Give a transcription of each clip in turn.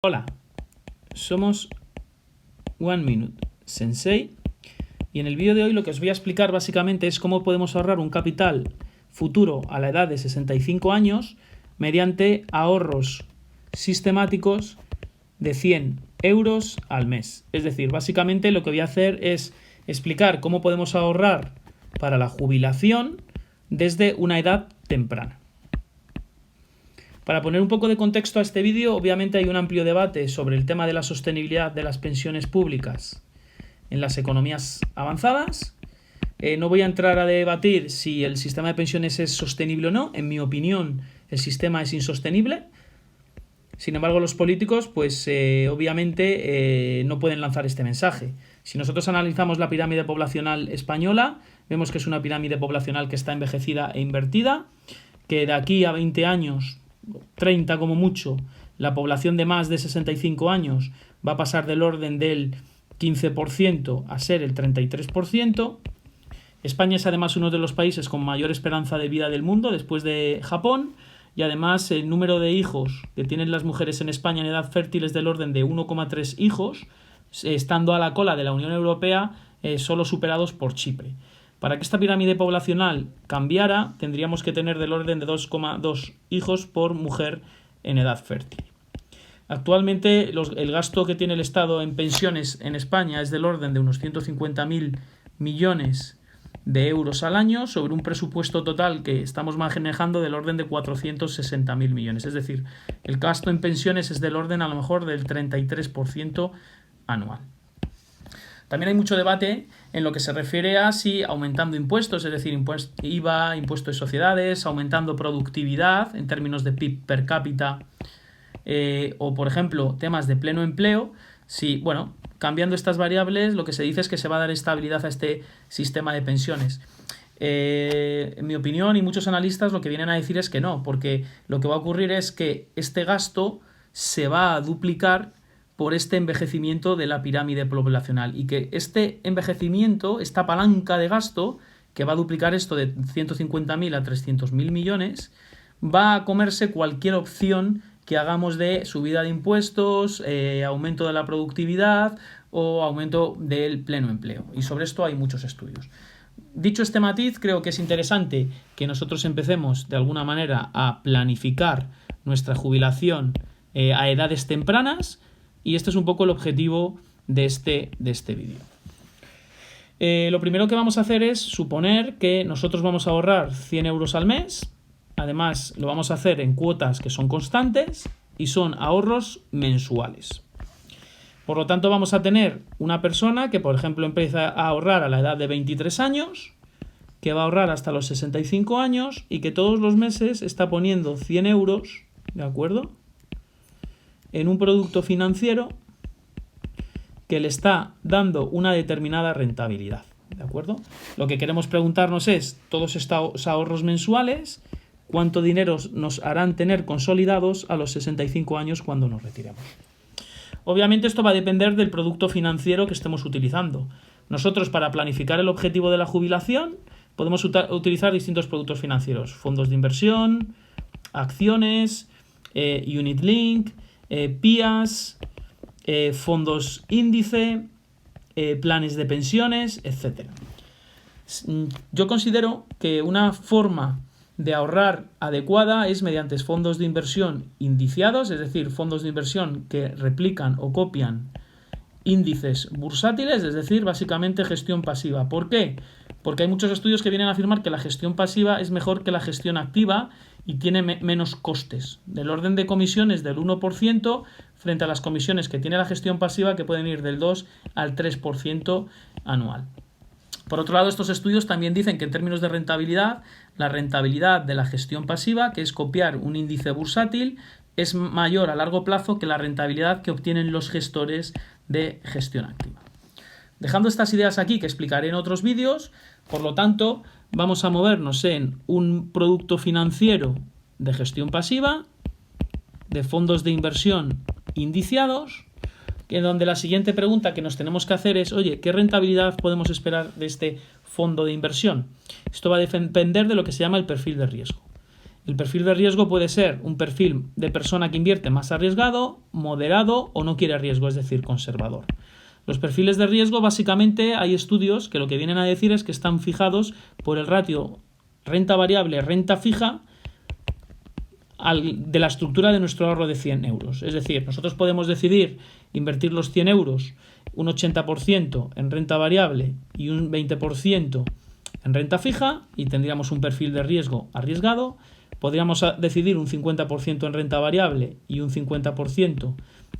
Hola, somos One Minute Sensei y en el vídeo de hoy lo que os voy a explicar básicamente es cómo podemos ahorrar un capital futuro a la edad de 65 años mediante ahorros sistemáticos de 100 euros al mes. Es decir, básicamente lo que voy a hacer es explicar cómo podemos ahorrar para la jubilación desde una edad temprana. Para poner un poco de contexto a este vídeo, obviamente hay un amplio debate sobre el tema de la sostenibilidad de las pensiones públicas en las economías avanzadas. No voy a entrar a debatir si el sistema de pensiones es sostenible o no. En mi opinión, el sistema es insostenible. Sin embargo, los políticos, obviamente, no pueden lanzar este mensaje. Si nosotros analizamos la pirámide poblacional española, vemos que es una pirámide poblacional que está envejecida e invertida, que de aquí a 20 años, 30 como mucho, la población de más de 65 años va a pasar del orden del 15% a ser el 33%. España es además uno de los países con mayor esperanza de vida del mundo después de Japón, y además el número de hijos que tienen las mujeres en España en edad fértil es del orden de 1,3 hijos, estando a la cola de la Unión Europea, solo superados por Chipre. Para que esta pirámide poblacional cambiara, tendríamos que tener del orden de 2,2 hijos por mujer en edad fértil. Actualmente el gasto que tiene el Estado en pensiones en España es del orden de unos 150.000 millones de euros al año sobre un presupuesto total que estamos manejando del orden de 460.000 millones. Es decir, el gasto en pensiones es del orden a lo mejor del 33% anual. También hay mucho debate en lo que se refiere a si aumentando impuestos, es decir, IVA, impuesto de sociedades, aumentando productividad en términos de PIB per cápita, o por ejemplo temas de pleno empleo, cambiando estas variables lo que se dice es que se va a dar estabilidad a este sistema de pensiones. En mi opinión y muchos analistas lo que vienen a decir es que no, porque lo que va a ocurrir es que este gasto se va a duplicar por este envejecimiento de la pirámide poblacional y que este envejecimiento, esta palanca de gasto que va a duplicar esto de 150.000 a 300.000 millones, va a comerse cualquier opción que hagamos de subida de impuestos, aumento de la productividad o aumento del pleno empleo. Y sobre esto hay muchos estudios. Dicho este matiz, creo que es interesante que nosotros empecemos de alguna manera a planificar nuestra jubilación a edades tempranas, y este es un poco el objetivo de este vídeo. Lo primero que vamos a hacer es suponer que nosotros vamos a ahorrar 100 euros al mes. Además, lo vamos a hacer en cuotas que son constantes y son ahorros mensuales. Por lo tanto, vamos a tener una persona que, por ejemplo, empieza a ahorrar a la edad de 23 años, que va a ahorrar hasta los 65 años y que todos los meses está poniendo 100 euros, ¿de acuerdo?, en un producto financiero que le está dando una determinada rentabilidad, ¿de acuerdo? Lo que queremos preguntarnos es, todos estos ahorros mensuales, ¿cuánto dinero nos harán tener consolidados a los 65 años cuando nos retiremos? Obviamente esto va a depender del producto financiero que estemos utilizando. Nosotros, para planificar el objetivo de la jubilación, podemos utilizar distintos productos financieros: fondos de inversión, acciones, unit link, PIAs, fondos índice, planes de pensiones, etc. Yo considero que una forma de ahorrar adecuada es mediante fondos de inversión indiciados, es decir, fondos de inversión que replican o copian índices bursátiles, es decir, básicamente gestión pasiva. ¿Por qué? Porque hay muchos estudios que vienen a afirmar que la gestión pasiva es mejor que la gestión activa y tiene menos costes, del orden de comisiones del 1% frente a las comisiones que tiene la gestión pasiva, que pueden ir del 2 al 3% anual. Por otro lado, estos estudios también dicen que en términos de rentabilidad, la rentabilidad de la gestión pasiva, que es copiar un índice bursátil, es mayor a largo plazo que la rentabilidad que obtienen los gestores de gestión activa. Dejando estas ideas aquí, que explicaré en otros vídeos, por lo tanto, vamos a movernos en un producto financiero de gestión pasiva, de fondos de inversión indiciados, en donde la siguiente pregunta que nos tenemos que hacer es, oye, ¿qué rentabilidad podemos esperar de este fondo de inversión? Esto va a depender de lo que se llama el perfil de riesgo. El perfil de riesgo puede ser un perfil de persona que invierte más arriesgado, moderado o no quiere riesgo, es decir, conservador. Los perfiles de riesgo, básicamente, hay estudios que lo que vienen a decir es que están fijados por el ratio renta variable, renta fija de la estructura de nuestro ahorro de 100 euros. Es decir, nosotros podemos decidir invertir los 100 euros, un 80% en renta variable y un 20% en renta fija, y tendríamos un perfil de riesgo arriesgado. Podríamos decidir un 50% en renta variable y un 50%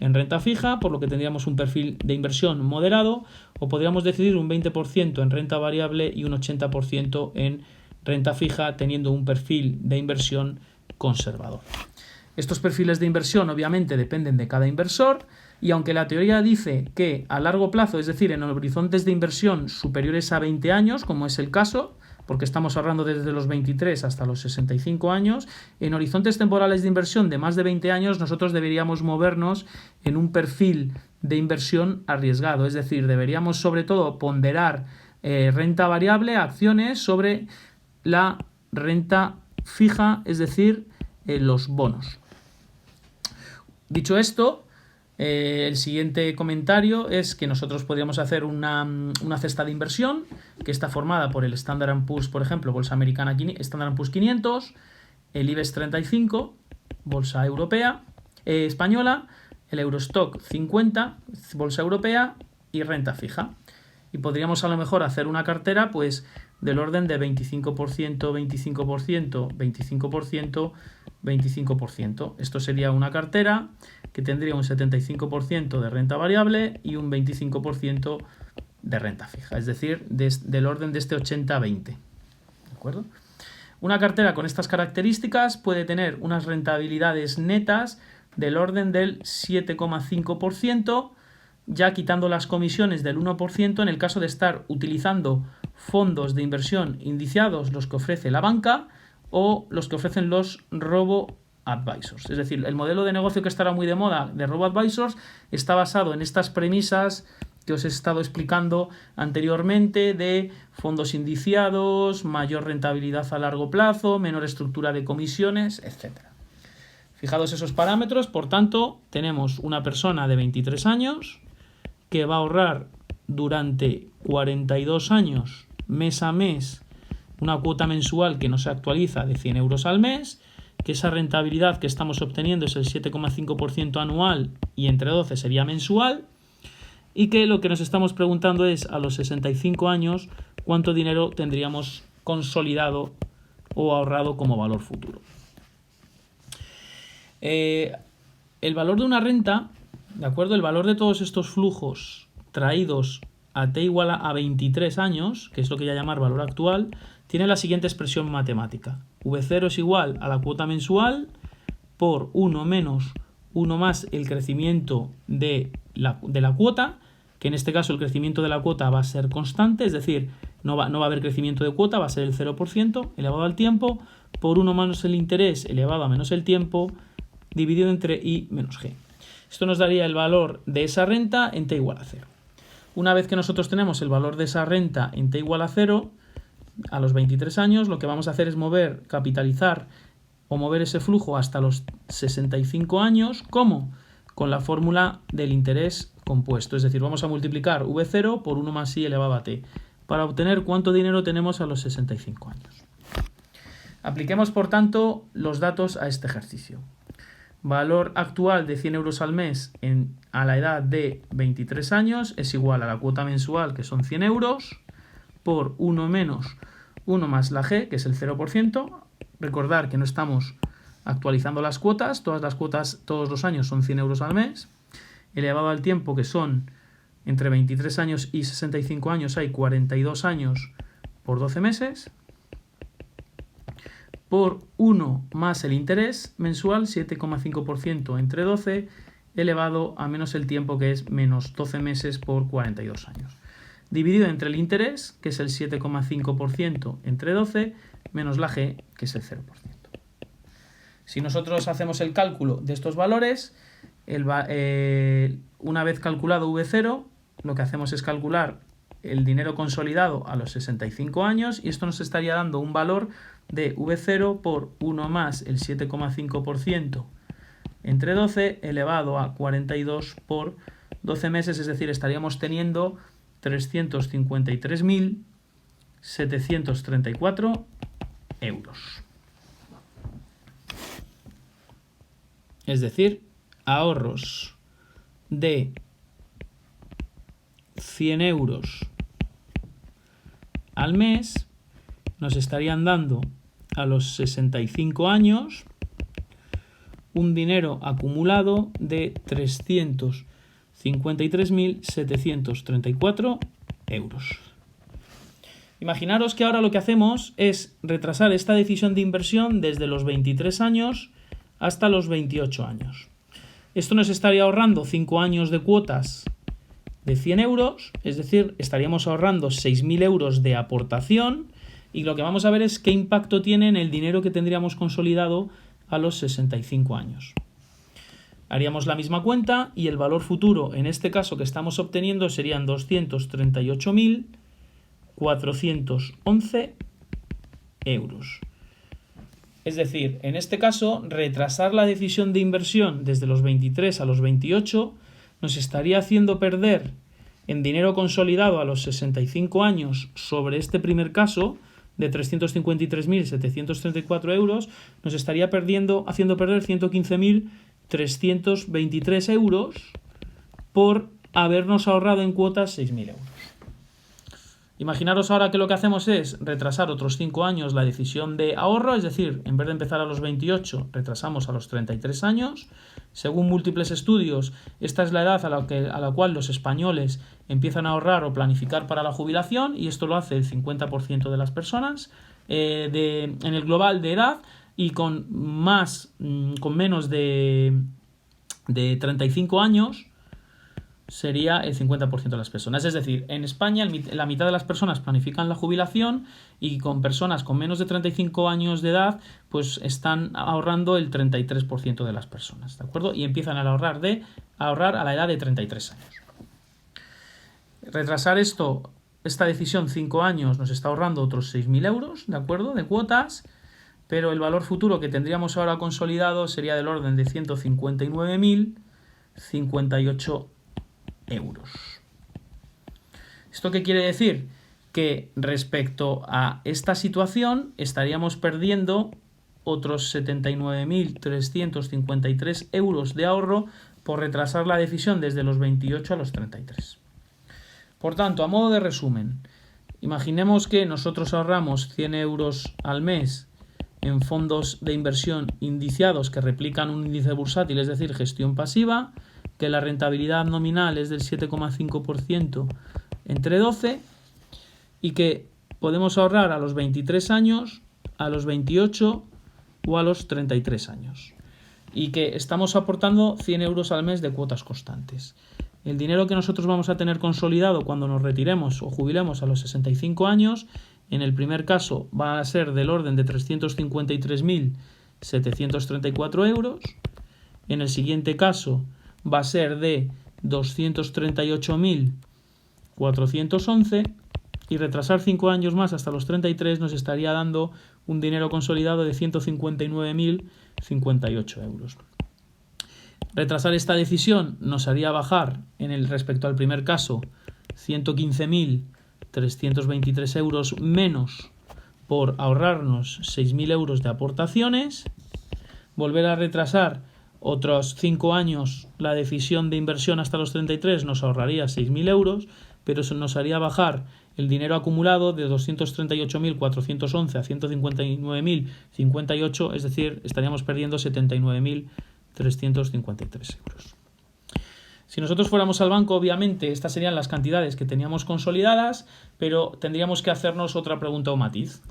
en renta fija, por lo que tendríamos un perfil de inversión moderado, o podríamos decidir un 20% en renta variable y un 80% en renta fija, teniendo un perfil de inversión conservador. Estos perfiles de inversión obviamente dependen de cada inversor, y aunque la teoría dice que a largo plazo, es decir, en horizontes de inversión superiores a 20 años, como es el caso, porque estamos ahorrando desde los 23 hasta los 65 años, en horizontes temporales de inversión de más de 20 años nosotros deberíamos movernos en un perfil de inversión arriesgado, es decir, deberíamos sobre todo ponderar renta variable, acciones, sobre la renta fija, es decir, los bonos. Dicho esto, el siguiente comentario es que nosotros podríamos hacer una cesta de inversión que está formada por el Standard & Poor's, por ejemplo, bolsa americana Standard & Poor's 500, el IBEX 35, bolsa europea, española, el Eurostock 50, bolsa europea y renta fija. Y podríamos a lo mejor hacer una cartera pues del orden de 25%, 25%, 25%, 25%. Esto sería una cartera que tendría un 75% de renta variable y un 25% de renta fija, es decir, del orden de este 80-20. ¿De acuerdo? Una cartera con estas características puede tener unas rentabilidades netas del orden del 7,5%, ya quitando las comisiones del 1% en el caso de estar utilizando fondos de inversión indiciados, los que ofrece la banca o los que ofrecen los robo-advisors. Es decir, el modelo de negocio que estará muy de moda de robo-advisors está basado en estas premisas que os he estado explicando anteriormente, de fondos indiciados, mayor rentabilidad a largo plazo, menor estructura de comisiones, etc. Fijados esos parámetros, por tanto, tenemos una persona de 23 años que va a ahorrar durante 42 años, mes a mes, una cuota mensual que no se actualiza de 100 euros al mes, que esa rentabilidad que estamos obteniendo es el 7,5% anual y entre 12 sería mensual, y que lo que nos estamos preguntando es a los 65 años cuánto dinero tendríamos consolidado o ahorrado como valor futuro. El valor de una renta, ¿de acuerdo? El valor de todos estos flujos traídos a t igual a 23 años, que es lo que voy a llamar valor actual, tiene la siguiente expresión matemática. V0 es igual a la cuota mensual por 1 menos 1 más el crecimiento de la cuota, que en este caso el crecimiento de la cuota va a ser constante, es decir, no va a haber crecimiento de cuota, va a ser el 0% elevado al tiempo, por 1 menos el interés elevado a menos el tiempo, dividido entre I menos G. Esto nos daría el valor de esa renta en t igual a 0. Una vez que nosotros tenemos el valor de esa renta en t igual a 0, a los 23 años, lo que vamos a hacer es capitalizar o mover ese flujo hasta los 65 años. ¿Cómo? Con la fórmula del interés compuesto. Es decir, vamos a multiplicar V0 por 1 más I elevado a t para obtener cuánto dinero tenemos a los 65 años. Apliquemos, por tanto, los datos a este ejercicio. Valor actual de 100 euros al mes a la edad de 23 años es igual a la cuota mensual, que son 100 euros, por 1 menos 1 más la G, que es el 0%. Recordar que no estamos actualizando las cuotas, todas las cuotas todos los años son 100 euros al mes, elevado al tiempo, que son entre 23 años y 65 años, hay 42 años por 12 meses, por 1 más el interés mensual, 7,5% entre 12, elevado a menos el tiempo, que es menos 12 meses por 42 años. Dividido entre el interés, que es el 7,5% entre 12, menos la G, que es el 0%. Si nosotros hacemos el cálculo de estos valores, una vez calculado V0, lo que hacemos es calcular el dinero consolidado a los 65 años, y esto nos estaría dando un valor de V0 por 1 más el 7,5% entre 12 elevado a 42 por 12 meses, es decir, estaríamos teniendo 353.734 euros. Es decir, ahorros de 100 euros al mes nos estarían dando a los 65 años un dinero acumulado de 353.734 euros. Imaginaros que ahora lo que hacemos es retrasar esta decisión de inversión desde los 23 años hasta los 28 años. Esto nos estaría ahorrando 5 años de cuotas de 100 euros, es decir, estaríamos ahorrando 6.000 euros de aportación, y lo que vamos a ver es qué impacto tiene en el dinero que tendríamos consolidado a los 65 años. Haríamos la misma cuenta y el valor futuro, en este caso que estamos obteniendo, serían 238.411 euros. Es decir, en este caso, retrasar la decisión de inversión desde los 23 a los 28 nos estaría haciendo perder en dinero consolidado a los 65 años sobre este primer caso de 353.734 euros, nos estaría haciendo perder 115.323 euros por habernos ahorrado en cuotas 6.000 euros. Imaginaros ahora que lo que hacemos es retrasar otros 5 años la decisión de ahorro, es decir, en vez de empezar a los 28, retrasamos a los 33 años. Según múltiples estudios, esta es la edad a la cual los españoles empiezan a ahorrar o planificar para la jubilación, y esto lo hace el 50% de las personas en el global de edad, y con menos de 35 años sería el 50% de las personas. Es decir, en España la mitad de las personas planifican la jubilación, y con personas con menos de 35 años de edad pues están ahorrando el 33% de las personas, ¿de acuerdo? Y empiezan a ahorrar a la edad de 33 años. Retrasar esta decisión 5 años nos está ahorrando otros 6.000 euros, ¿de acuerdo?, de cuotas, pero el valor futuro que tendríamos ahora consolidado sería del orden de 159.058 euros. ¿Esto qué quiere decir? Que respecto a esta situación estaríamos perdiendo otros 79.353 euros de ahorro por retrasar la decisión desde los 28 a los 33. Por tanto, a modo de resumen, imaginemos que nosotros ahorramos 100 euros al mes en fondos de inversión indiciados que replican un índice bursátil, es decir, gestión pasiva, que la rentabilidad nominal es del 7,5% entre 12, y que podemos ahorrar a los 23 años, a los 28 o a los 33 años, y que estamos aportando 100 euros al mes de cuotas constantes. El dinero que nosotros vamos a tener consolidado cuando nos retiremos o jubilemos a los 65 años, en el primer caso va a ser del orden de 353.734 euros, en el siguiente caso va a ser de 238.411, y retrasar 5 años más hasta los 33 nos estaría dando un dinero consolidado de 159.058 euros. Retrasar esta decisión nos haría bajar, respecto al primer caso, 115.323 euros menos por ahorrarnos 6.000 euros de aportaciones. Volver a retrasar otros 5 años la decisión de inversión hasta los 33 nos ahorraría 6.000 euros, pero eso nos haría bajar el dinero acumulado de 238.411 a 159.058, es decir, estaríamos perdiendo 79.353 euros. Si nosotros fuéramos al banco, obviamente estas serían las cantidades que teníamos consolidadas, pero tendríamos que hacernos otra pregunta o matiz.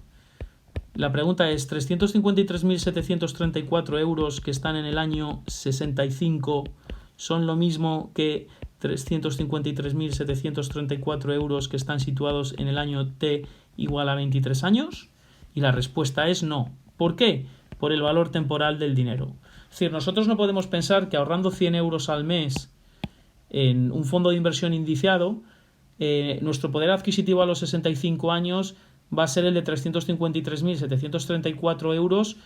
La pregunta es, ¿353.734 euros que están en el año 65 son lo mismo que 353.734 euros que están situados en el año T igual a 23 años? Y la respuesta es no. ¿Por qué? Por el valor temporal del dinero. Es decir, nosotros no podemos pensar que ahorrando 100 euros al mes en un fondo de inversión indiciado, nuestro poder adquisitivo a los 65 años va a ser el de 353.734 euros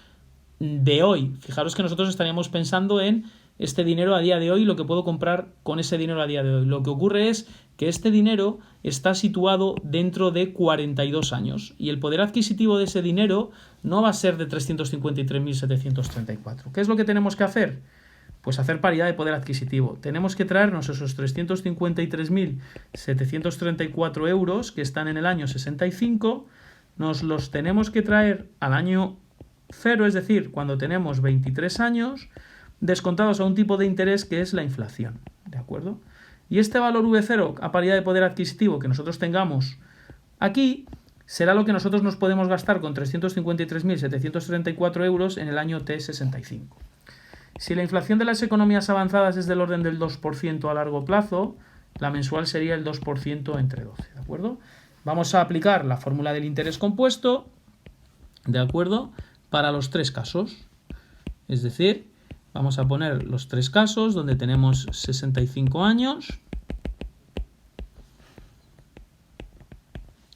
de hoy. Fijaros que nosotros estaríamos pensando en este dinero a día de hoy, lo que puedo comprar con ese dinero a día de hoy. Lo que ocurre es que este dinero está situado dentro de 42 años y el poder adquisitivo de ese dinero no va a ser de 353.734. ¿Qué es lo que tenemos que hacer? Pues hacer paridad de poder adquisitivo. Tenemos que traernos esos 353.734 euros que están en el año 65, nos los tenemos que traer al año 0, es decir, cuando tenemos 23 años, descontados a un tipo de interés que es la inflación, ¿de acuerdo? Y este valor V0 a paridad de poder adquisitivo que nosotros tengamos aquí será lo que nosotros nos podemos gastar con 353.734 euros en el año T65. Si la inflación de las economías avanzadas es del orden del 2% a largo plazo, la mensual sería el 2% entre 12, ¿de acuerdo? Vamos a aplicar la fórmula del interés compuesto, ¿de acuerdo?, para los tres casos. Es decir, vamos a poner los tres casos donde tenemos 65 años.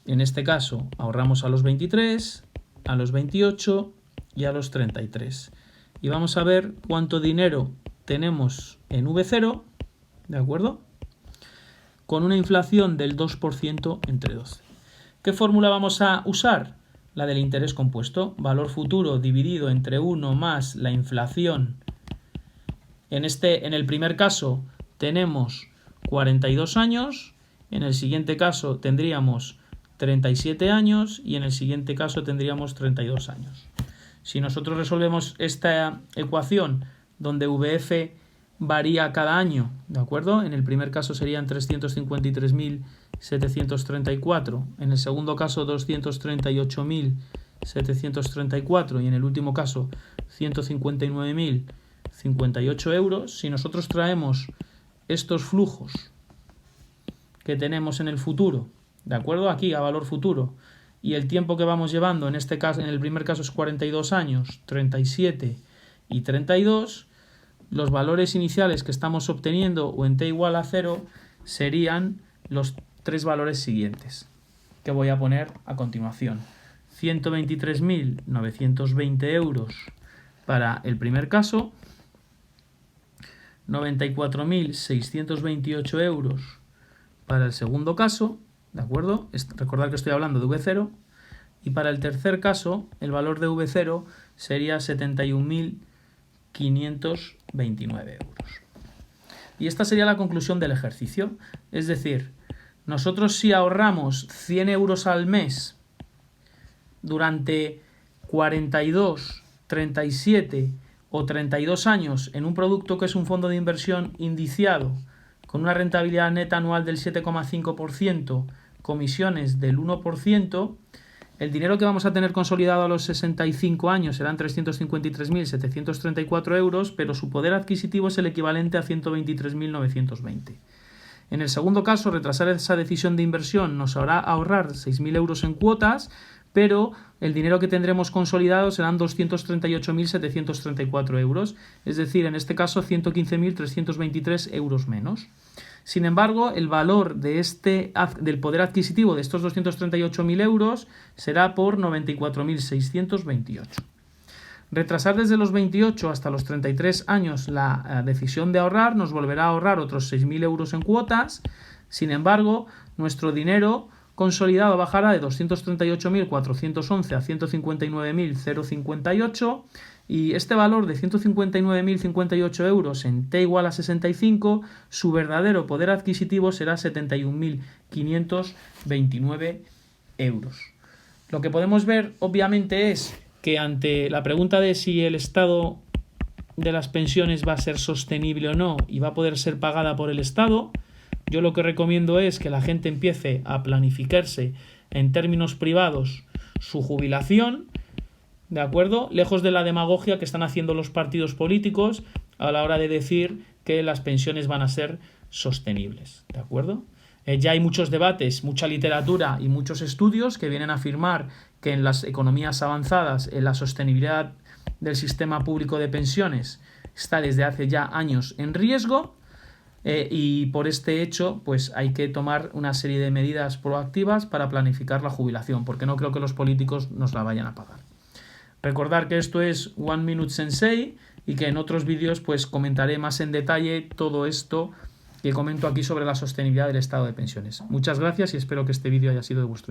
En este caso ahorramos a los 23, a los 28 y a los 33. Y vamos a ver cuánto dinero tenemos en V0, ¿de acuerdo?, con una inflación del 2% entre 12. ¿Qué fórmula vamos a usar? La del interés compuesto, valor futuro dividido entre 1 más la inflación. En el primer caso tenemos 42 años, en el siguiente caso tendríamos 37 años y en el siguiente caso tendríamos 32 años. Si nosotros resolvemos esta ecuación donde VF varía cada año, ¿de acuerdo? En el primer caso serían 353.734, en el segundo caso 238.734 y en el último caso 159.058 euros. Si nosotros traemos estos flujos que tenemos en el futuro, ¿de acuerdo?, aquí a valor futuro, y el tiempo que vamos llevando, en este caso, en el primer caso es 42 años, 37 y 32, los valores iniciales que estamos obteniendo o en t igual a 0 serían los tres valores siguientes que voy a poner a continuación. 123.920 euros para el primer caso, 94.628 euros para el segundo caso, ¿de acuerdo? Recordad que estoy hablando de V0. Y para el tercer caso, el valor de V0 sería 71.529 euros. Y esta sería la conclusión del ejercicio. Es decir, nosotros si ahorramos 100 euros al mes durante 42, 37 o 32 años en un producto que es un fondo de inversión indiciado con una rentabilidad neta anual del 7,5%, comisiones del 1%, el dinero que vamos a tener consolidado a los 65 años serán 353.734 euros, pero su poder adquisitivo es el equivalente a 123.920. En el segundo caso, retrasar esa decisión de inversión nos hará ahorrar 6.000 euros en cuotas, pero el dinero que tendremos consolidado serán 238.734 euros, es decir, en este caso 115.323 euros menos. Sin embargo, el valor del poder adquisitivo de estos 238.000 euros será por 94.628. Retrasar desde los 28 hasta los 33 años la decisión de ahorrar nos volverá a ahorrar otros 6.000 euros en cuotas. Sin embargo, nuestro dinero consolidado bajará de 238.411 a 159.058 y este valor de 159.058 euros en t igual a 65, su verdadero poder adquisitivo será 71.529 euros. Lo que podemos ver obviamente es que ante la pregunta de si el estado de las pensiones va a ser sostenible o no y va a poder ser pagada por el Estado, yo lo que recomiendo es que la gente empiece a planificarse en términos privados su jubilación, ¿de acuerdo?, lejos de la demagogia que están haciendo los partidos políticos a la hora de decir que las pensiones van a ser sostenibles, ¿de acuerdo? Ya hay muchos debates, mucha literatura y muchos estudios que vienen a afirmar que en las economías avanzadas la sostenibilidad del sistema público de pensiones está desde hace ya años en riesgo. y por este hecho pues hay que tomar una serie de medidas proactivas para planificar la jubilación, porque no creo que los políticos nos la vayan a pagar. Recordar que esto es One Minute Sensei y que en otros vídeos pues comentaré más en detalle todo esto que comento aquí sobre la sostenibilidad del estado de pensiones. Muchas gracias y espero que este vídeo haya sido de vuestro interés.